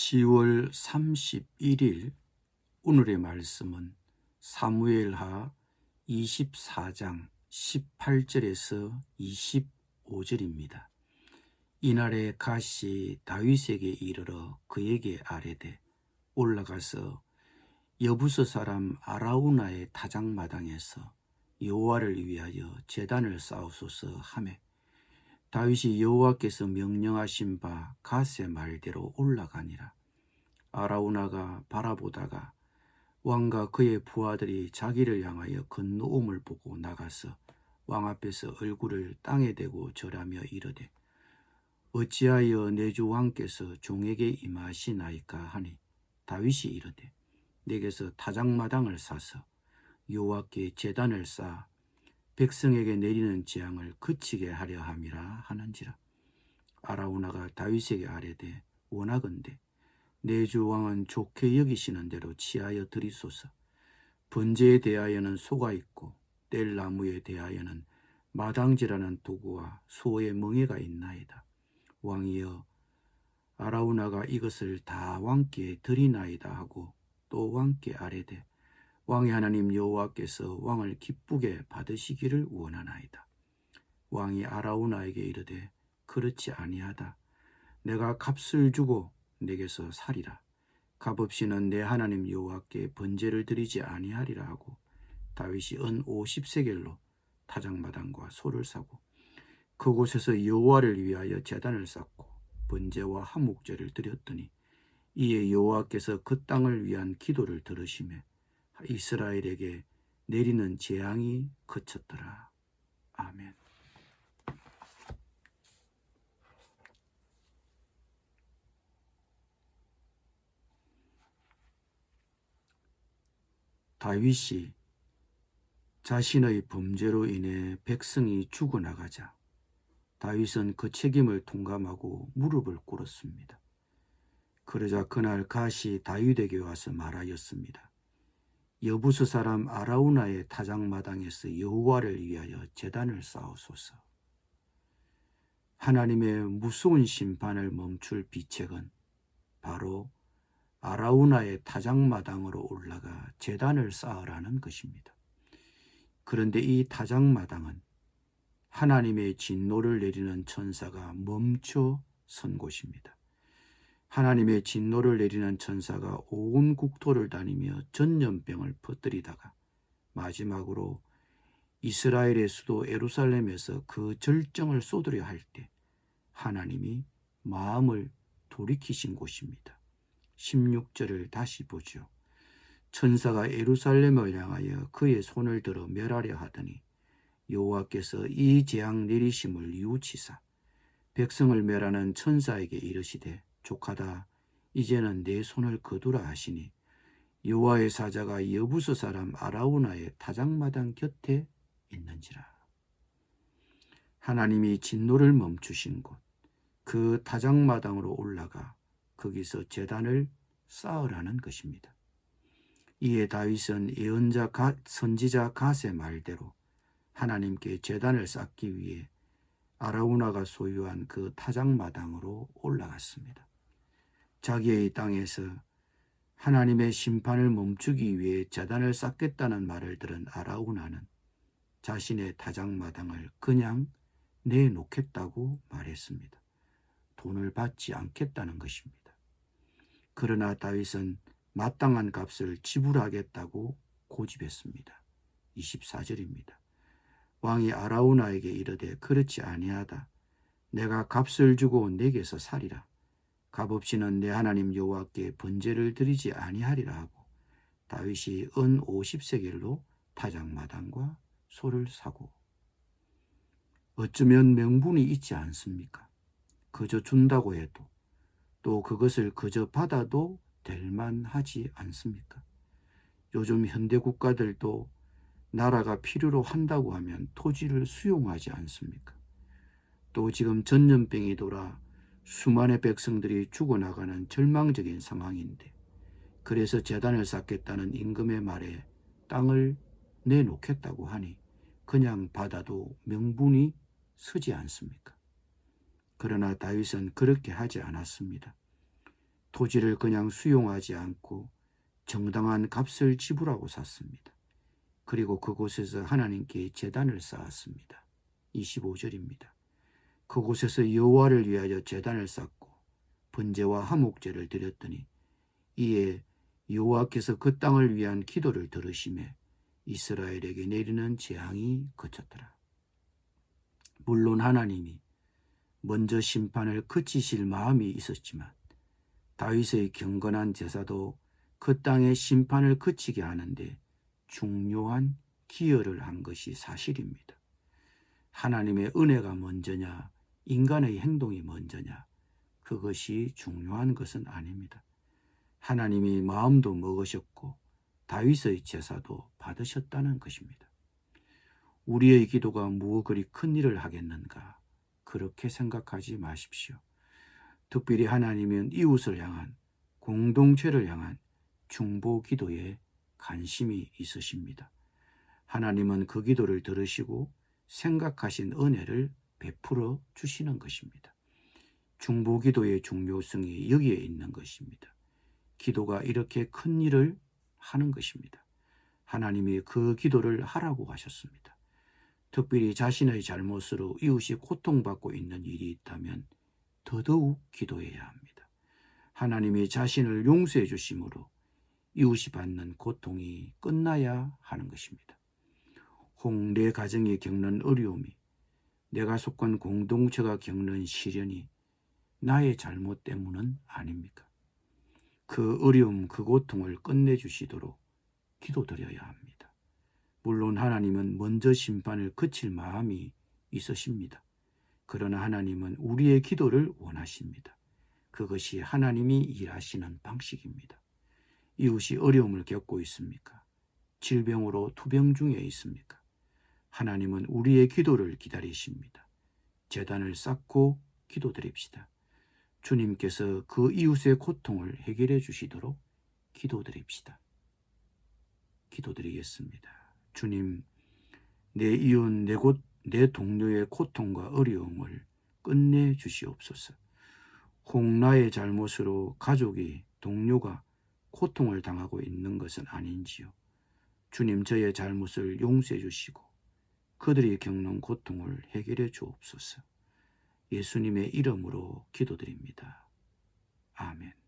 10월 31일 오늘의 말씀은 사무엘하 24장 18절에서 25절입니다. 이날에 갓이 다윗에게 이르러 그에게 아뢰되 올라가서 여부스 사람 아라우나의 타작마당에서 여호와를 위하여 제단을 쌓으소서 하매 다윗이 여호와께서 명령하신 바 갓의 말대로 올라가니라. 아라우나가 바라보다가 왕과 그의 부하들이 자기를 향하여 건너옴을 보고 나가서 왕 앞에서 얼굴을 땅에 대고 절하며 이르되 어찌하여 내 주 왕께서 종에게 임하시나이까 하니 다윗이 이르되 내게서 타작마당을 사서 여호와께 제단을 쌓아 백성에게 내리는 재앙을 그치게 하려 함이라 하는지라. 아라우나가 다윗에게 아뢰되 원하건대 내 주 왕은 좋게 여기시는 대로 취하여 드리소서. 번제에 대하여는 소가 있고 뗄 나무에 대하여는 마당지라는 도구와 소의 멍에가 있나이다. 왕이여 아라우나가 이것을 다 왕께 드리나이다 하고 또 왕께 아뢰되 왕의 하나님 여호와께서 왕을 기쁘게 받으시기를 원하나이다. 왕이 아라우나에게 이르되 그렇지 아니하다. 내가 값을 주고 내게서 사리라. 값없이는 내 하나님 여호와께 번제를 드리지 아니하리라 하고 다윗이 은 50세겔로 타작마당과 소를 사고 그곳에서 여호와를 위하여 제단을 쌓고 번제와 화목제를 드렸더니 이에 여호와께서 그 땅을 위한 기도를 들으시매 이스라엘에게 내리는 재앙이 그쳤더라. 아멘. 다윗이 자신의 범죄로 인해 백성이 죽어나가자 다윗은 그 책임을 통감하고 무릎을 꿇었습니다. 그러자 그날 갓이 다윗에게 와서 말하였습니다. 여부스 사람 아라우나의 타작마당에서 여호와를 위하여 제단을 쌓으소서. 하나님의 무서운 심판을 멈출 비책은 바로 아라우나의 타작마당으로 올라가 제단을 쌓으라는 것입니다. 그런데 이 타작마당은 하나님의 진노를 내리는 천사가 멈춰 선 곳입니다. 하나님의 진노를 내리는 천사가 온 국토를 다니며 전염병을 퍼뜨리다가 마지막으로 이스라엘의 수도 예루살렘에서 그 절정을 쏟으려 할 때 하나님이 마음을 돌이키신 곳입니다. 16절을 다시 보죠. 천사가 예루살렘을 향하여 그의 손을 들어 멸하려 하더니 여호와께서 이 재앙 내리심을 뉘우치사 백성을 멸하는 천사에게 이르시되 족하다 이제는 내 손을 거두라 하시니 여호와의 사자가 여부스 사람 아라우나의 타작마당 곁에 있는지라. 하나님이 진노를 멈추신 곳 그 타작마당으로 올라가 거기서 제단을 쌓으라는 것입니다. 이에 다윗은 예언자 선지자 갓의 말대로 하나님께 제단을 쌓기 위해 아라우나가 소유한 그 타작마당으로 올라갔습니다. 자기의 땅에서 하나님의 심판을 멈추기 위해 제단을 쌓겠다는 말을 들은 아라우나는 자신의 타작마당을 그냥 내놓겠다고 말했습니다. 돈을 받지 않겠다는 것입니다. 그러나 다윗은 마땅한 값을 지불하겠다고 고집했습니다. 24절입니다. 왕이 아라우나에게 이르되 그렇지 아니하다. 내가 값을 주고 내게서 사리라. 값없이는 내 하나님 여호와께 번제를 드리지 아니하리라 하고 다윗이 은 50세겔로 타작마당과 소를 사고 어쩌면 명분이 있지 않습니까? 그저 준다고 해도 또 그것을 그저 받아도 될 만하지 않습니까? 요즘 현대 국가들도 나라가 필요로 한다고 하면 토지를 수용하지 않습니까? 또 지금 전염병이 돌아 수많은 백성들이 죽어나가는 절망적인 상황인데 그래서 제단을 쌓겠다는 임금의 말에 땅을 내놓겠다고 하니 그냥 받아도 명분이 서지 않습니까? 그러나 다윗은 그렇게 하지 않았습니다. 토지를 그냥 수용하지 않고 정당한 값을 지불하고 샀습니다. 그리고 그곳에서 하나님께 제단을 쌓았습니다. 25절입니다. 그곳에서 여호와를 위하여 제단을 쌓고 번제와 화목제를 드렸더니 이에 여호와께서 그 땅을 위한 기도를 들으시매 이스라엘에게 내리는 재앙이 그쳤더라. 물론 하나님이 먼저 심판을 그치실 마음이 있었지만 다윗의 경건한 제사도 그 땅의 심판을 그치게 하는데 중요한 기여를 한 것이 사실입니다. 하나님의 은혜가 먼저냐 인간의 행동이 먼저냐 그것이 중요한 것은 아닙니다. 하나님이 마음도 먹으셨고 다윗의 제사도 받으셨다는 것입니다. 우리의 기도가 무엇 그리 큰 일을 하겠는가 그렇게 생각하지 마십시오. 특별히 하나님은 이웃을 향한 공동체를 향한 중보 기도에 관심이 있으십니다. 하나님은 그 기도를 들으시고 생각하신 은혜를 베풀어 주시는 것입니다. 중보 기도의 중요성이 여기에 있는 것입니다. 기도가 이렇게 큰 일을 하는 것입니다. 하나님이 그 기도를 하라고 하셨습니다. 특별히 자신의 잘못으로 이웃이 고통받고 있는 일이 있다면 더더욱 기도해야 합니다. 하나님이 자신을 용서해 주심으로 이웃이 받는 고통이 끝나야 하는 것입니다. 혹 내 가정이 겪는 어려움이 내가 속한 공동체가 겪는 시련이 나의 잘못 때문은 아닙니까? 그 어려움, 그 고통을 끝내주시도록 기도드려야 합니다. 물론 하나님은 먼저 심판을 그칠 마음이 있으십니다. 그러나 하나님은 우리의 기도를 원하십니다. 그것이 하나님이 일하시는 방식입니다. 이웃이 어려움을 겪고 있습니까? 질병으로 투병 중에 있습니까? 하나님은 우리의 기도를 기다리십니다. 제단을 쌓고 기도드립시다. 주님께서 그 이웃의 고통을 해결해 주시도록 기도드립시다. 기도드리겠습니다. 주님, 내 이웃, 내 동료의 고통과 어려움을 끝내 주시옵소서. 혹 나의 잘못으로 가족이, 동료가 고통을 당하고 있는 것은 아닌지요. 주님, 저의 잘못을 용서해 주시고 그들이 겪는 고통을 해결해 주옵소서. 예수님의 이름으로 기도드립니다. 아멘.